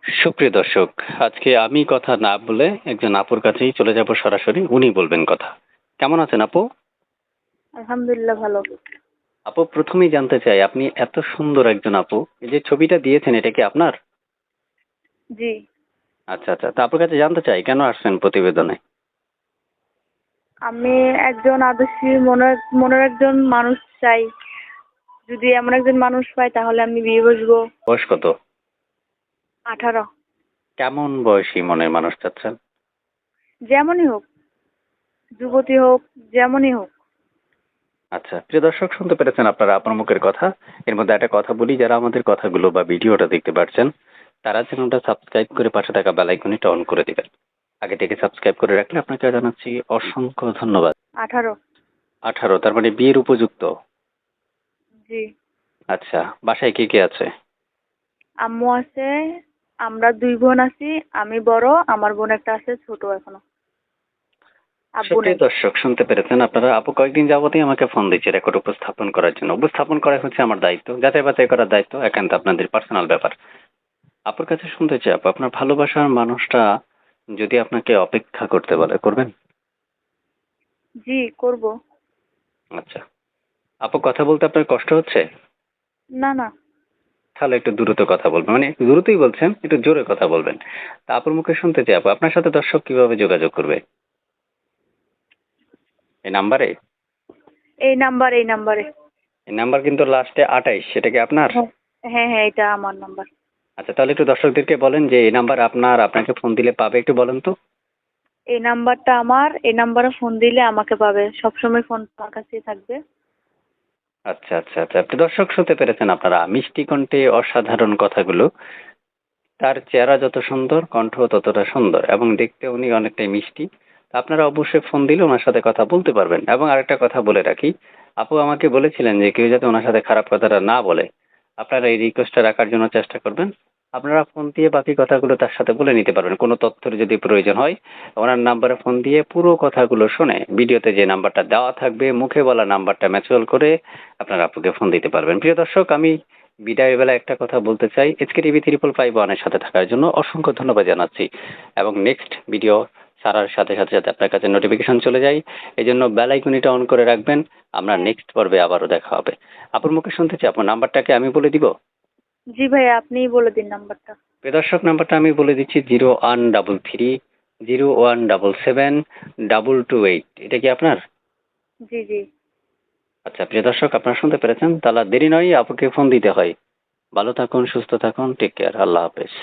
সুপ্রিয় দর্শক, আজকে আমি কথা না বলে একজন আপুর কাছেই চলে যাব সরাসরি। উনি বলবেন কথা। কেমন আছেন আপু? আলহামদুলিল্লাহ ভালো। আপু প্রথমেই জানতে চাই আপনি এত সুন্দর একজন আপু। এই যে ছবিটা দিয়েছেন এটা কি আপনার? জি। আচ্ছা আচ্ছা। তা আপুর কাছে জানতে চাই কেন আসছেন প্রতিবেদনে? আমি একজন আদর্শী মনের একজন মানুষ চাই। যদি এমন একজন মানুষ পাই তাহলে আমি বিয়ে বসবো। বয়স কত? 18। কেমন বয়সী মনের মানুষ চাচ্ছেন? যেমনই হোক, যুবতী হোক, যেমনই হোক। আচ্ছা, প্রিয় দর্শক শুনতে পেরেছেন আপনারা আপনার মুখের কথা। এর মধ্যে একটা কথা বলি, যারা আমাদের কথাগুলো বা ভিডিওটা দেখতে পাচ্ছেন তারা চ্যানেলটা সাবস্ক্রাইব করে পাশে থাকা বেল আইকনটা অন করে দিবেন। আগে থেকে সাবস্ক্রাইব করে রাখলে আপনাকে জানাচ্ছি অসংখ্য ধন্যবাদ। 18। 18, তার মানে বিয়ের উপযুক্ত। জি। আচ্ছা, বাসায় কে কে আছে? আম্মু আছে, আমরা 2 বোন আছি। আমি বড়, আমার বোন একটা আছে ছোট এখনো। আব্বু সুপ্রিয় নেই। দর্শক শুনতে পেরেছেন আপনারা, আপু কয়েকদিন যাবতই আমাকে ফোন দিচ্ছে রেকর্ড উপস্থাপন করার জন্য। উপস্থাপন করা হচ্ছে আমার দায়িত্ব, যাচাই বাছাই করার দায়িত্ব একান্ত আপনাদের পার্সোনাল ব্যাপার। আপুর কাছে শুনতে চাই আপু, আপনার ভালোবাসার মানুষটা যদি আপনাকে অপেক্ষা করতে বলে, করবেন? জি, করব। আচ্ছা, আপু কথা বলতে আপনার কষ্ট হচ্ছে? না না। তাহলে একটু দ্রুত কথা বলবেন, মানে একটু দ্রুতই বলছেন, একটু জোরে কথা বলবেন। তা আপুর মুখে শুনতে চাই আপু, আপনার সাথে দর্শক কিভাবে যোগাযোগ করবে? এই নাম্বারে? এই নাম্বারে। এই নাম্বার কিন্তু লাস্টে 28, সেটা কি আপনার? হ্যাঁ হ্যাঁ হ্যাঁ, এটা আমার নাম্বার। আচ্ছা, তাহলে একটু দর্শকদেরকে বলেন যে এই নাম্বার আপনার, আপনাকে ফোন দিলে পাবে, একটু বলেন তো। এই নাম্বারটা আমার, এই নাম্বারে ফোন দিলে আমাকে পাবে। সবসময় ফোন আমার কাছেই থাকবে। আচ্ছা আচ্ছা আচ্ছা, আপনি দর্শক শুনতে পেরেছেন আপনারা মিষ্টি কণ্ঠে অসাধারণ কথাগুলো। তার চেহারা যত সুন্দর, কণ্ঠ ততটা সুন্দর এবং দেখতে উনি অনেকটাই মিষ্টি। তা আপনারা অবশ্যই ফোন দিলে ওনার সাথে কথা বলতে পারবেন। এবং আরেকটা কথা বলে রাখি, আপু আমাকে বলেছিলেন যে কেউ যাতে ওনার সাথে খারাপ কথাটা না বলে। আপনারা এই রিকোয়েস্টটা রাখার জন্য চেষ্টা করবেন। আপনারা ফোন দিয়ে বাকি কথাগুলো তার সাথে বলে নিতে পারবেন। কোনো তথ্যের যদি প্রয়োজন হয় ওনার নাম্বারে ফোন দিয়ে পুরো কথাগুলো শুনে ভিডিওতে যে নাম্বারটা দেওয়া থাকবে মুখে বলা নাম্বারটা ম্যাচুয়াল করে আপনারা আপুকে ফোন দিতে পারবেন। প্রিয় দর্শক, আমি বিদায়ের বেলা একটা কথা বলতে চাই, এসকে টিভি 555 এর সাথে থাকার জন্য অসংখ্য ধন্যবাদ জানাচ্ছি। এবং নেক্সট ভিডিও ছাড়ার সাথে সাথে যাতে আপনার কাছে নোটিফিকেশন চলে যায় এই জন্য বেল আইকনটা অন করে রাখবেন। আমরা নেক্সট পর্বে আবারও দেখা হবে। আপুর মুখে শুনতে চাই, আপনার নাম্বারটাকে আমি বলে দিব। জি ভাই, আপনিই বলে দিন নাম্বারটা। প্রিয় দর্শক, নাম্বারটা আমি বলে দিচ্ছি 0133 0177 228। এটা কি আপনার? জি জি। আচ্ছা প্রিয় দর্শক, আপনারা শুনতে পেরেছেন, তাহলে দেরি নয়, আপুকে ফোন দিতে হয়। ভালো থাকুন, সুস্থ থাকুন, টেক কেয়ার, আল্লাহ হাফেজ।